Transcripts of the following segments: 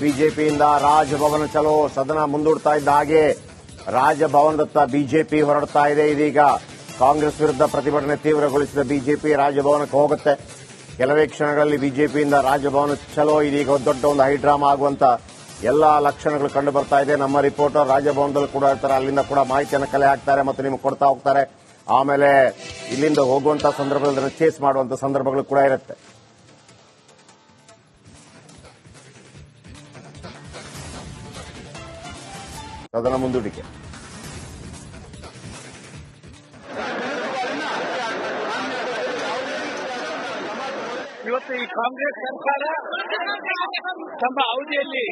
ಬಿಜೆಪಿಯಿಂದ ರಾಜಭವನ ಚಲೋ ಸದನ ಮುಂದೂಡ್ತಾ ಇದ್ದ ಹಾಗೆ ರಾಜಭವನದತ್ತ ಬಿಜೆಪಿ ಹೊರಡ್ತಾ ಇದೆ. ಇದೀಗ ಕಾಂಗ್ರೆಸ್ ವಿರುದ್ಧ ಪ್ರತಿಭಟನೆ ತೀವ್ರಗೊಳಿಸಿದ ಬಿಜೆಪಿ ರಾಜಭವನಕ್ಕೆ ಹೋಗುತ್ತೆ. ಕೆಲವೇ ಕ್ಷಣಗಳಲ್ಲಿ ಬಿಜೆಪಿಯಿಂದ ರಾಜಭವನ ಚಲೋ ಇದೀಗ ದೊಡ್ಡ ಒಂದು ಹೈಡ್ರಾಮಾ ಆಗುವಂತ ಎಲ್ಲಾ ಲಕ್ಷಣಗಳು ಕಂಡು ಬರ್ತಾ ಇದೆ. ನಮ್ಮ ರಿಪೋರ್ಟರ್ ರಾಜಭವನದಲ್ಲಿ ಕೂಡ ಇರ್ತಾರೆ, ಅಲ್ಲಿಂದ ಕೂಡ ಮಾಹಿತಿಯನ್ನು ಕಲೆ ಹಾಕ್ತಾರೆ ಮತ್ತು ನಿಮಗೆ ಕೊಡ್ತಾ ಹೋಗ್ತಾರೆ. ಆಮೇಲೆ ಇಲ್ಲಿಂದ ಹೋಗುವಂತಹ ಸಂದರ್ಭದಲ್ಲಿ ಚೇಸ್ ಮಾಡುವಂತ ಸಂದರ್ಭಗಳು ಕೂಡ ಇರುತ್ತೆ. ಸದನ ಮುಂದೂಡಿಕೆ. ಇವತ್ತು ಈ ಕಾಂಗ್ರೆಸ್ ಸರ್ಕಾರ ತಮ್ಮ ಅವಧಿಯಲ್ಲಿ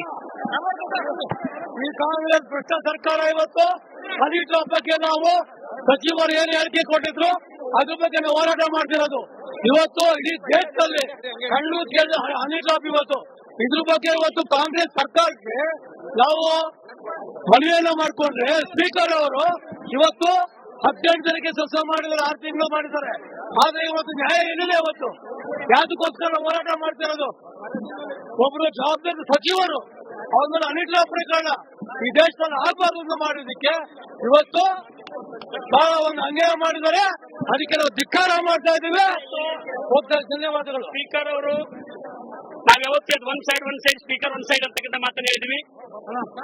ಈ ಕಾಂಗ್ರೆಸ್ ಭ್ರಷ್ಟ ಸರ್ಕಾರ ಇವತ್ತು ಹನಿ ಡ್ರಾಪ್ ಬಗ್ಗೆ ನಾವು ಸಚಿವರು ಏನು ಹೇಳಿಕೆ ಕೊಟ್ಟಿದ್ರು ಅದ್ರ ಬಗ್ಗೆ ನಾವು ಹೋರಾಟ ಮಾಡ್ತಿರೋದು. ಇವತ್ತು ಇಡೀ ದೇಶದಲ್ಲಿ ಕಣ್ಣು ಕೇಳಿದ ಹನಿ ಡ್ರಾಪ್ ಇವತ್ತು ಇದ್ರ ಬಗ್ಗೆ ಇವತ್ತು ಕಾಂಗ್ರೆಸ್ ಸರ್ಕಾರಕ್ಕೆ ನಾವು ಮನವಿಯನ್ನು ಮಾಡಿಕೊಂಡ್ರೆ ಸ್ಪೀಕರ್ ಅವರು ಇವತ್ತು 18 ಜನಕ್ಕೆ ಕೆಲಸ ಮಾಡಿದ್ದಾರೆ, 6 ತಿಂಗಳು ಮಾಡಿದ್ದಾರೆ. ಆದ್ರೆ ಇವತ್ತು ನ್ಯಾಯ ಏನಿದೆ ಇವತ್ತು ಯಾವ್ದಕ್ಕೋಸ್ಕರ ಹೋರಾಟ ಮಾಡ್ತಿರೋದು? ಒಬ್ಬರು ಜವಾಬ್ದಾರಿ ಸಚಿವರು ಅವ್ರ ಮೇಲೆ ಹನಿ ಡ್ರಾಪ್ ಪ್ರಕರಣ ಈ ದೇಶದಲ್ಲಿ ಆಗಬಾರ್ದು ಮಾಡೋದಕ್ಕೆ ಇವತ್ತು ಬಹಳ ಒಂದು ಅನ್ಯಾಯ ಮಾಡಿದ್ದಾರೆ. ಅದಕ್ಕೆ ನಾವು ಧಿಕ್ಕಾರ ಮಾಡ್ತಾ ಇದ್ದೀವಿ. ಧನ್ಯವಾದಗಳು. ಸ್ಪೀಕರ್ ಅವರು ನಾವ್ ಯಾವತ್ತೇ ಒಂದ್ ಸೈಡ್ ಸ್ಪೀಕರ್ ಒಂದ್ ಸೈಡ್ ಅಂತಕ್ಕಂಥ ಮಾತನ್ನ ಹೇಳಿದ್ವಿ.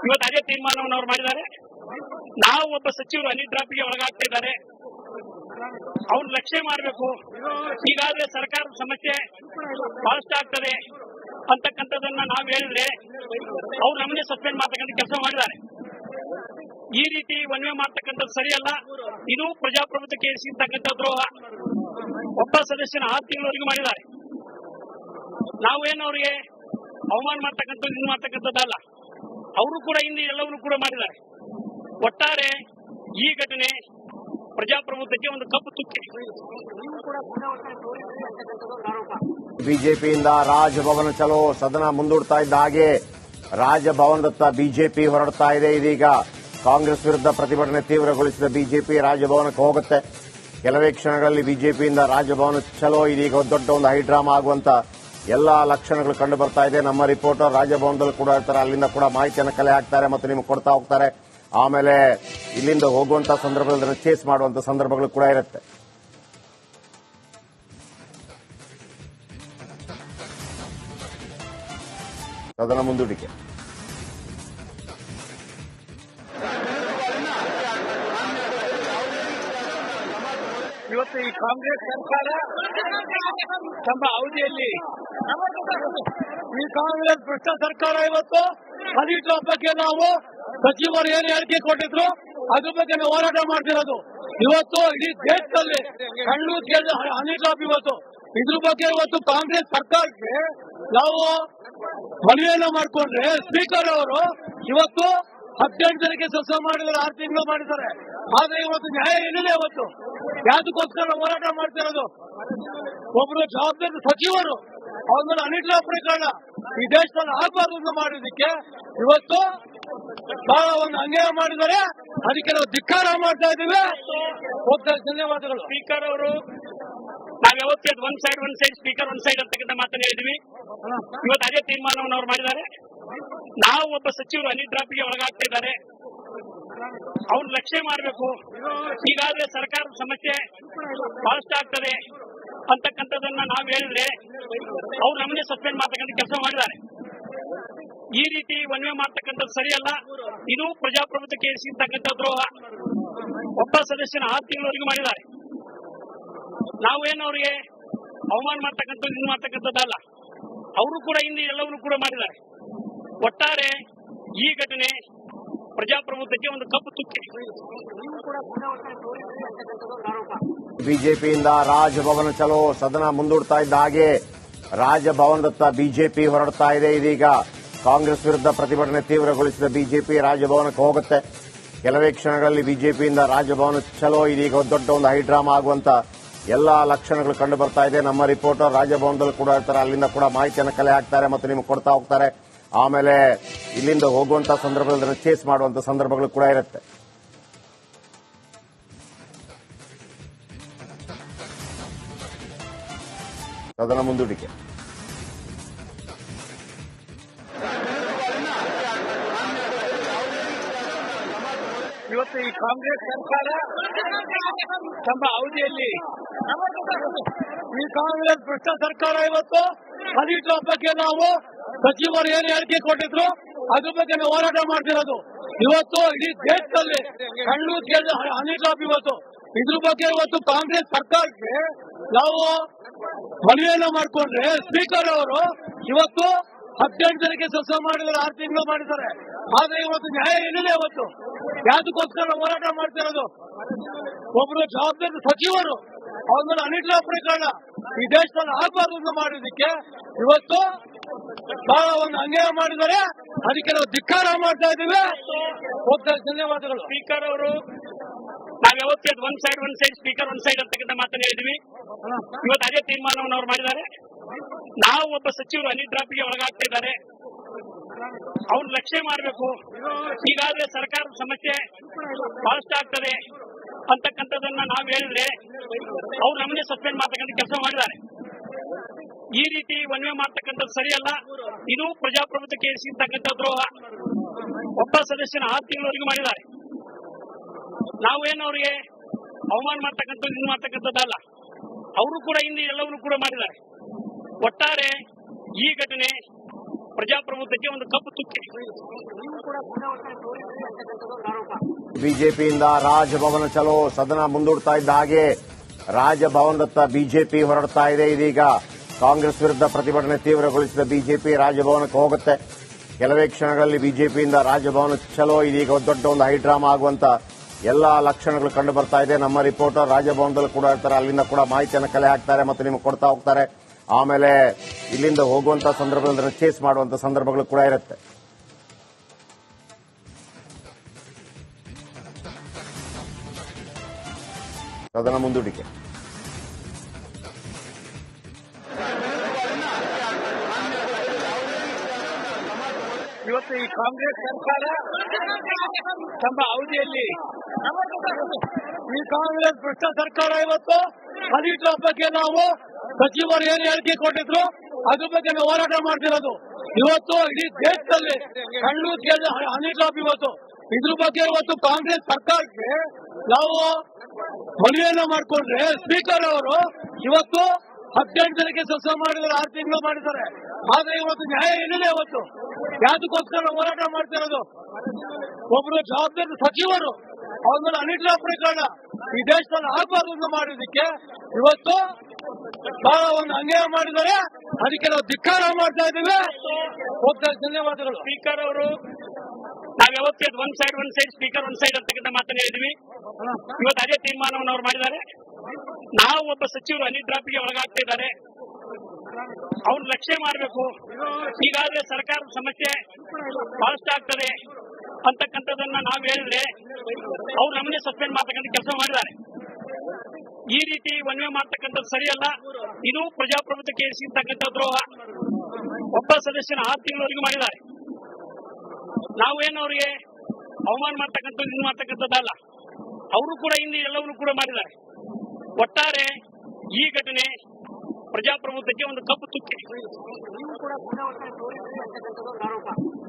ಇವತ್ತು ಅದೇ ತೀರ್ಮಾನವನ್ನು ಅವ್ರು ಮಾಡಿದ್ದಾರೆ. ನಾವು ಒಬ್ಬ ಸಚಿವರು ಹನಿ ಡ್ರಾಪ್ಗೆ ಒಳಗಾಗ್ತಾ ಇದ್ದಾರೆ, ಅವ್ರು ಲಕ್ಷ್ಯ ಮಾಡಬೇಕು. ಈಗಾಗಲೇ ಸರ್ಕಾರದ ಸಮಸ್ಯೆ ಬಹಳಷ್ಟು ಆಗ್ತದೆ ಅಂತಕ್ಕಂಥದ್ದನ್ನ ನಾವು ಹೇಳಿದ್ರೆ ಅವ್ರು ನಮ್ಮನ್ನೇ ಸಸ್ಪೆಂಡ್ ಮಾಡ್ತಕ್ಕಂಥ ಕೆಲಸ ಮಾಡಿದ್ದಾರೆ. ಈ ರೀತಿ ವನ್ವೇ ಮಾಡ್ತಕ್ಕಂಥದ್ದು ಸರಿಯಲ್ಲ. ಇದು ಪ್ರಜಾಪ್ರಭುತ್ವಕ್ಕೆ ಎಸಗಿರ್ತಕ್ಕಂಥ ದ್ರೋಹ. ಒಬ್ಬ ಸದಸ್ಯನ 6 ತಿಂಗಳವರೆಗೂ ಮಾಡಿದ್ದಾರೆ. ನಾವೇನು ಅವರಿಗೆ ಅವಮಾನ ಮಾಡ್ತಕ್ಕಂಥದ್ದು ಇದು ಮಾಡ್ತಕ್ಕಂಥದ್ದಲ್ಲ. ಅವರು ಕೂಡ ಹಿಂದೆ ಎಲ್ಲವನ್ನೂ ಕೂಡ ಮಾಡಿದ್ದಾರೆ. ಒಟ್ಟಾರೆ ಈ ಘಟನೆ ಪ್ರಜಾಪ್ರಭುತ್ವಕ್ಕೆ ಒಂದು ಕಪ್ಪು ಚುಕ್ಕೆ. ಬಿಜೆಪಿಯಿಂದ ರಾಜಭವನ ಚಲೋ ಸದನ ಮುಂದೂಡ್ತಾ ಇದ್ದ ಹಾಗೆ ರಾಜಭವನದತ್ತ ಬಿಜೆಪಿ ಹೊರಡ್ತಾ ಇದೆ. ಇದೀಗ ಕಾಂಗ್ರೆಸ್ ವಿರುದ್ಧ ಪ್ರತಿಭಟನೆ ತೀವ್ರಗೊಳಿಸಿದ ಬಿಜೆಪಿ ರಾಜಭವನಕ್ಕೆ ಹೋಗುತ್ತೆ. ಕೆಲವೇ ಕ್ಷಣಗಳಲ್ಲಿ ಬಿಜೆಪಿಯಿಂದ ರಾಜಭವನ ಚಲೋ ಇದೀಗ ದೊಡ್ಡ ಒಂದು ಹೈಡ್ರಾಮಾ ಆಗುವಂತ ಎಲ್ಲಾ ಲಕ್ಷಣಗಳು ಕಂಡು ಬರ್ತಾ ಇದೆ. ನಮ್ಮ ರಿಪೋರ್ಟರ್ ರಾಜಭವನದಲ್ಲಿ ಕೂಡ ಇರ್ತಾರೆ, ಅಲ್ಲಿಂದ ಕೂಡ ಮಾಹಿತಿಯನ್ನು ಕಲೆ ಹಾಕ್ತಾರೆ ಮತ್ತು ನಿಮಗೆ ಕೊಡ್ತಾ ಹೋಗ್ತಾರೆ. ಆಮೇಲೆ ಇಲ್ಲಿಂದ ಹೋಗುವಂತಹ ಸಂದರ್ಭದಲ್ಲಿ ಚೇಸ್ ಮಾಡುವಂತ ಸಂದರ್ಭಗಳು ಕೂಡ ಇರುತ್ತೆ. ಸದನ ಮುಂದೂಡಿಕೆ. ಇವತ್ತು ಈ ಕಾಂಗ್ರೆಸ್ ಸರ್ಕಾರ ತಮ್ಮ ಅವಧಿಯಲ್ಲಿ ಈ ಕಾಂಗ್ರೆಸ್ ಭ್ರಷ್ಟ ಸರ್ಕಾರ ಇವತ್ತು ಹನಿ ಡ್ರಾಪ್ ಬಗ್ಗೆ ನಾವು ಸಚಿವರು ಏನು ಹೇಳಿಕೆ ಕೊಟ್ಟಿದ್ರು ಅದ್ರ ಬಗ್ಗೆ ನಾವು ಹೋರಾಟ ಮಾಡ್ತಿರೋದು. ಇವತ್ತು ಇಡೀ ದೇಶದಲ್ಲಿ ಕಣ್ಣು ಕೇಳಿದ ಹನಿ ಡ್ರಾಪ್ ಇವತ್ತು ಇದ್ರ ಬಗ್ಗೆ ಇವತ್ತು ಕಾಂಗ್ರೆಸ್ ಸರ್ಕಾರಕ್ಕೆ ನಾವು ಮನವಿಯನ್ನು ಮಾಡಿಕೊಂಡ್ರೆ ಸ್ಪೀಕರ್ ಅವರು ಇವತ್ತು 18 ಜನಕ್ಕೆ ಕೆಲಸ ಮಾಡಿದ್ದಾರೆ, 6 ತಿಂಗಳು ಮಾಡಿದ್ದಾರೆ. ಆದ್ರೆ ಇವತ್ತು ನ್ಯಾಯ ಏನಿದೆ ಇವತ್ತು ಯಾವ್ದಕ್ಕೋಸ್ಕರ ಹೋರಾಟ ಮಾಡ್ತಿರೋದು? ಒಬ್ಬರು ಜವಾಬ್ದಾರಿ ಸಚಿವರು ಅವ್ರ ಮೇಲೆ ಹನಿ ಡ್ರಾಪ್ ಪ್ರಕರಣ ಈ ದೇಶದಲ್ಲಿ ಆಗಬಾರ್ದು ಮಾಡೋದಕ್ಕೆ ಇವತ್ತು ಬಹಳ ಒಂದು ಅನ್ಯಾಯ ಮಾಡಿದ್ದಾರೆ. ಅದಕ್ಕೆ ನಾವು ಧಿಕ್ಕಾರ ಮಾಡ್ತಾ ಇದ್ದೀವಿ. ಧನ್ಯವಾದಗಳು. ಸ್ಪೀಕರ್ ಅವರು ನಾವ್ ಯಾವತ್ತೇ ಒಂದ್ ಸೈಡ್ ಸ್ಪೀಕರ್ ಒಂದ್ ಸೈಡ್ ಅಂತಕ್ಕಂಥ ಮಾತನ್ನ ಹೇಳಿದ್ವಿ. ಇವತ್ತು ಅದೇ ತೀರ್ಮಾನವನ್ನು ಅವ್ರು ಮಾಡಿದ್ದಾರೆ. ನಾವು ಒಬ್ಬ ಸಚಿವರು ಹನಿ ಡ್ರಾಪ್ಗೆ ಒಳಗಾಗ್ತಾ ಇದ್ದಾರೆ, ಅವ್ರು ಲಕ್ಷ್ಯ ಮಾಡಬೇಕು. ಈಗಾಗಲೇ ಸರ್ಕಾರದ ಸಮಸ್ಯೆ ಬಹಳಷ್ಟು ಆಗ್ತದೆ ಅಂತಕ್ಕಂಥದ್ದನ್ನ ನಾವು ಹೇಳಿದ್ರೆ ಅವ್ರು ನಮ್ಮನ್ನೇ ಸಸ್ಪೆಂಡ್ ಮಾಡ್ತಕ್ಕಂಥ ಕೆಲಸ ಮಾಡಿದ್ದಾರೆ. ಈ ರೀತಿ ವನ್ವೇ ಮಾಡ್ತಕ್ಕಂಥದ್ದು ಸರಿಯಲ್ಲ. ಇದು ಪ್ರಜಾಪ್ರಭುತ್ವಕ್ಕೆ ಎಸಗಿರ್ತಕ್ಕಂಥ ದ್ರೋಹ. ಒಬ್ಬ ಸದಸ್ಯನ 6 ತಿಂಗಳವರೆಗೂ ಮಾಡಿದ್ದಾರೆ. ನಾವೇನು ಅವರಿಗೆ ಅವಮಾನ ಮಾಡ್ತಕ್ಕಂಥದ್ದು ಇದು ಮಾಡ್ತಕ್ಕಂಥದ್ದಲ್ಲ. ಅವರು ಕೂಡ ಹಿಂದೆ ಎಲ್ಲವನ್ನೂ ಕೂಡ ಮಾಡಿದ್ದಾರೆ. ಒಟ್ಟಾರೆ ಈ ಘಟನೆ ಪ್ರಜಾಪ್ರಭುತ್ವಕ್ಕೆ ಒಂದು ಕಪ್ಪು ಚುಕ್ಕೆ. ಬಿಜೆಪಿಯಿಂದ ರಾಜಭವನ ಚಲೋ ಸದನ ಮುಂದೂಡ್ತಾ ಇದ್ದ ಹಾಗೆ ರಾಜಭವನದತ್ತ ಬಿಜೆಪಿ ಹೊರಡ್ತಾ ಇದೆ. ಇದೀಗ ಕಾಂಗ್ರೆಸ್ ವಿರುದ್ಧ ಪ್ರತಿಭಟನೆ ತೀವ್ರಗೊಳಿಸಿದ ಬಿಜೆಪಿ ರಾಜಭವನಕ್ಕೆ ಹೋಗುತ್ತೆ. ಕೆಲವೇ ಕ್ಷಣಗಳಲ್ಲಿ ಬಿಜೆಪಿಯಿಂದ ರಾಜಭವನ ಚಲೋ ಇದೀಗ ದೊಡ್ಡ ಒಂದು ಹೈಡ್ರಾಮಾ ಆಗುವಂತ ಎಲ್ಲಾ ಲಕ್ಷಣಗಳು ಕಂಡು ಬರ್ತಾ ಇದೆ. ನಮ್ಮ ರಿಪೋರ್ಟರ್ ರಾಜಭವನದಲ್ಲಿ ಕೂಡ ಇರ್ತಾರೆ, ಅಲ್ಲಿಂದ ಕೂಡ ಮಾಹಿತಿಯನ್ನು ಕಲೆ ಹಾಕ್ತಾರೆ ಮತ್ತು ನಿಮಗೆ ಕೊಡ್ತಾ ಹೋಗ್ತಾರೆ. ಆಮೇಲೆ ಇಲ್ಲಿಂದ ಹೋಗುವಂತಹ ಸಂದರ್ಭದಲ್ಲಿ ಚೇಸ್ ಮಾಡುವಂತ ಸಂದರ್ಭಗಳು ಕೂಡ ಇರುತ್ತೆ. ಸದನ ಮುಂದೂಡಿಕೆ. ಇವತ್ತು ಈ ಕಾಂಗ್ರೆಸ್ ಸರ್ಕಾರ ತಮ್ಮ ಅವಧಿಯಲ್ಲಿ ಈ ಕಾಂಗ್ರೆಸ್ ಭ್ರಷ್ಟ ಸರ್ಕಾರ ಇವತ್ತು ಹದಿನೆಂಟರ ಬಗ್ಗೆ ನಾವು ಸಚಿವರು ಏನು ಹೇಳಿಕೆ ಕೊಟ್ಟಿದ್ರು ಅದ್ರ ಬಗ್ಗೆ ನಾವು ಹೋರಾಟ ಮಾಡ್ತಿರೋದು. ಇವತ್ತು ಇಡೀ ದೇಶದಲ್ಲಿ ಕಣ್ಣು ಕೇಳಿದ ಹನಿಡ್ರಾಪ್ ಇವತ್ತು ಇದ್ರ ಬಗ್ಗೆ ಇವತ್ತು ಕಾಂಗ್ರೆಸ್ ಸರ್ಕಾರಕ್ಕೆ ನಾವು ಮನವಿಯನ್ನು ಮಾಡಿಕೊಂಡ್ರೆ ಸ್ಪೀಕರ್ ಅವರು ಇವತ್ತು 18 ಜನಕ್ಕೆ ಕೆಲಸ ಮಾಡಿದ್ದಾರೆ, 6 ತಿಂಗಳು ಮಾಡಿದ್ದಾರೆ. ಆದ್ರೆ ಇವತ್ತು ನ್ಯಾಯ ಏನಿದೆ ಇವತ್ತು ಯಾವ್ದಕ್ಕೋಸ್ಕರ ಹೋರಾಟ ಮಾಡ್ತಿರೋದು? ಒಬ್ರು ಜವಾಬ್ದಾರಿ ಸಚಿವರು ಅವ್ರ ಮೇಲೆ ಹನಿಡ್ರಾಪ್ ಪ್ರಕರಣ ಈ ದೇಶದಲ್ಲಿ ಆಗಬಾರ್ದು ಅಂತ ಮಾಡೋದಕ್ಕೆ ಇವತ್ತು ಬಹಳ ಒಂದು ಅನ್ಯಾಯ ಮಾಡಿದ್ದಾರೆ. ಅದಕ್ಕೆ ನಾವು ಧಿಕ್ಕಾರ ಮಾಡ್ತಾ ಇದ್ದೀವಿ. ಧನ್ಯವಾದಗಳು. ಸ್ಪೀಕರ್ ಅವರು ನಾವು ಯಾವತ್ತೇ one side speaker one side ಅಂತಕ್ಕಂಥ ಮಾತನ್ನ ಹೇಳಿದ್ವಿ. ಇವತ್ತು ಅದೇ ತೀರ್ಮಾನವನ್ನು ಅವ್ರು ಮಾಡಿದ್ದಾರೆ. ನಾವು ಒಬ್ಬ ಸಚಿವರು ಹನಿಡ್ರಾಪ್ಗೆ ಒಳಗಾಗ್ತಾ ಇದ್ದಾರೆ, ಅವ್ರು ಲಕ್ಷ್ಯ ಮಾಡಬೇಕು. ಈಗಾಗಲೇ ಸರ್ಕಾರದ ಸಮಸ್ಯೆ ಬಹಳಷ್ಟು ಆಗ್ತದೆ ಅಂತಕ್ಕಂಥದ್ದನ್ನ ನಾವು ಹೇಳಿದ್ರೆ ಅವ್ರು ನಮ್ಮನ್ನೇ ಸಸ್ಪೆಂಡ್ ಮಾಡ್ತಕ್ಕಂಥ ಕೆಲಸ ಮಾಡಿದ್ದಾರೆ. ಈ ರೀತಿ ಮನವಿ ಮಾಡ್ತಕ್ಕಂಥದ್ದು ಸರಿಯಲ್ಲ. ಇದು ಪ್ರಜಾಪ್ರಭುತ್ವಕ್ಕೆ ಎಸಗಿರ್ತಕ್ಕಂಥ ದ್ರೋಹ. ಒಬ್ಬ ಸದಸ್ಯನ 6 ತಿಂಗಳವರೆಗೂ ಮಾಡಿದ್ದಾರೆ. ನಾವೇನು ಅವರಿಗೆ ಅವಮಾನ ಮಾಡ್ತಕ್ಕಂಥದ್ದು ಇದು ಮಾಡ್ತಕ್ಕಂಥದ್ದಲ್ಲ. ಅವರು ಕೂಡ ಹಿಂದೆ ಎಲ್ಲವನ್ನೂ ಕೂಡ ಮಾಡಿದ್ದಾರೆ. ಒಟ್ಟಾರೆ ಈ ಘಟನೆ ಪ್ರಜಾಪ್ರಭುತ್ವಕ್ಕೆ ಒಂದು ಕಪ್ಪು ಚುಕ್ಕೆ. ಬಿಜೆಪಿಯಿಂದ ರಾಜಭವನ ಚಲೋ ಸದನ ಮುಂದೂಡ್ತಾ ಇದ್ದ ಹಾಗೆ ರಾಜಭವನದತ್ತ ಬಿಜೆಪಿ ಹೊರಡ್ತಾ ಇದೆ. ಇದೀಗ ಕಾಂಗ್ರೆಸ್ ವಿರುದ್ಧ ಪ್ರತಿಭಟನೆ ತೀವ್ರಗೊಳಿಸಿದ ಬಿಜೆಪಿ ರಾಜಭವನಕ್ಕೆ ಹೋಗುತ್ತೆ. ಕೆಲವೇ ಕ್ಷಣಗಳಲ್ಲಿ ಬಿಜೆಪಿಯಿಂದ ರಾಜಭವನ ಚಲೋ ಇದೀಗ ದೊಡ್ಡ ಒಂದು ಹೈಡ್ರಾಮಾ ಆಗುವಂತ ಎಲ್ಲಾ ಲಕ್ಷಣಗಳು ಕಂಡು ಬರ್ತಾ ಇದೆ. ನಮ್ಮ ರಿಪೋರ್ಟರ್ ರಾಜಭವನದಲ್ಲಿ ಕೂಡ ಇರ್ತಾರೆ, ಅಲ್ಲಿಂದ ಕೂಡ ಮಾಹಿತಿಯನ್ನು ಕಲೆ ಹಾಕ್ತಾರೆ ಮತ್ತು ನಿಮಗೆ ಕೊಡ್ತಾ ಹೋಗ್ತಾರೆ. ಆಮೇಲೆ ಇಲ್ಲಿಂದ ಹೋಗುವಂತ ಸಂದರ್ಭದಲ್ಲಿ ಚೇಸ್ ಮಾಡುವಂತ ಸಂದರ್ಭಗಳು ಕೂಡ ಇರುತ್ತೆ. ಸದನ ಮುಂದೂಡಿಕೆ. ಇವತ್ತು ಈ ಕಾಂಗ್ರೆಸ್ ಸರ್ಕಾರ ತಮ್ಮ ಅವಧಿಯಲ್ಲಿ ಈ ಕಾಂಗ್ರೆಸ್ ಭ್ರಷ್ಟ ಸರ್ಕಾರ ಇವತ್ತು ಹದಿನೆಂಟರ ಬಗ್ಗೆ ನಾವು ಸಚಿವರು ಏನು ಹೇಳಿಕೆ ಕೊಟ್ಟಿದ್ರು ಅದ್ರ ಬಗ್ಗೆ ನಾವು ಹೋರಾಟ ಮಾಡ್ತಿರೋದು. ಇವತ್ತು ಇಡೀ ದೇಶದಲ್ಲಿ ಕಣ್ಣು ಕೇಳಿದ ಹನಿಡ್ರಾಪ್ ಇವತ್ತು ಇದ್ರ ಬಗ್ಗೆ ಇವತ್ತು ಕಾಂಗ್ರೆಸ್ ಸರ್ಕಾರಕ್ಕೆ ನಾವು ಮನವಿಯನ್ನು ಮಾಡಿಕೊಂಡ್ರೆ ಸ್ಪೀಕರ್ ಅವರು ಇವತ್ತು 18 ಜನಕ್ಕೆ ಕೆಲಸ ಮಾಡಿದ್ದಾರೆ, 6 ತಿಂಗಳು ಮಾಡಿದ್ದಾರೆ. ಆದ್ರೆ ಇವತ್ತು ನ್ಯಾಯ ಏನಿದೆ ಇವತ್ತು ಯಾವ್ದಕ್ಕೋಸ್ಕರ ಹೋರಾಟ ಮಾಡ್ತಿರೋದು? ಒಬ್ರು ಜವಾಬ್ದಾರಿ ಸಚಿವರು ಅವ್ರ ಮೇಲೆ ಹನಿಡ್ರಾಪ್ ಪ್ರಕರಣ ಈ ದೇಶದಲ್ಲಿ ಆಗಬಾರ್ದು ಅಂತ ಮಾಡೋದಕ್ಕೆ ಇವತ್ತು ಬಹಳ ಒಂದು ಅನ್ಯಾಯ ಮಾಡಿದ್ದಾರೆ. ಅದಕ್ಕೆ ನಾವು ಧಿಕ್ಕಾರ ಮಾಡ್ತಾ ಇದ್ದೀವಿ. ಧನ್ಯವಾದಗಳು. ಸ್ಪೀಕರ್ ಅವರು ನಾವು ಯಾವತ್ತೇ one side speaker one side ಅಂತಕ್ಕಂಥ ಮಾತನ್ನ ಹೇಳಿದ್ವಿ. ಇವತ್ತು ಅದೇ ತೀರ್ಮಾನವನ್ನು ಅವ್ರು ಮಾಡಿದ್ದಾರೆ. ನಾವು ಒಬ್ಬ ಸಚಿವರು ಹನಿಡ್ರಾಪ್ಗೆ ಒಳಗಾಗ್ತಾ ಇದ್ದಾರೆ, ಅವ್ರು ಲಕ್ಷ್ಯ ಮಾಡಬೇಕು. ಈಗಾಗಲೇ ಸರ್ಕಾರದ ಸಮಸ್ಯೆ ಬಹಳಷ್ಟು ಆಗ್ತದೆ ಅಂತಕ್ಕಂಥದ್ದನ್ನ ನಾವು ಹೇಳಿದ್ರೆ ಅವ್ರು ನಮ್ಮನ್ನೇ ಸಸ್ಪೆಂಡ್ ಮಾಡ್ತಕ್ಕಂಥ ಕೆಲಸ ಮಾಡಿದ್ದಾರೆ. ಈ ರೀತಿ ಮನವಿ ಮಾಡ್ತಕ್ಕಂಥದ್ದು ಸರಿಯಲ್ಲ. ಇದು ಪ್ರಜಾಪ್ರಭುತ್ವಕ್ಕೆ ಎಸಗಿರ್ತಕ್ಕಂಥ ದ್ರೋಹ. ಒಬ್ಬ ಸದಸ್ಯನ 6 ತಿಂಗಳವರೆಗೂ ಮಾಡಿದ್ದಾರೆ. ನಾವೇನು ಅವರಿಗೆ ಅವಮಾನ ಮಾಡ್ತಕ್ಕಂಥದ್ದು ಇದು ಮಾಡ್ತಕ್ಕಂಥದ್ದಲ್ಲ. ಅವರು ಕೂಡ ಹಿಂದೆ ಎಲ್ಲವನ್ನೂ ಕೂಡ ಮಾಡಿದ್ದಾರೆ. ಒಟ್ಟಾರೆ ಈ ಘಟನೆ ಪ್ರಜಾಪ್ರಭುತ್ವಕ್ಕೆ ಒಂದು ಕಪ್ಪು ಚುಕ್ಕೆ.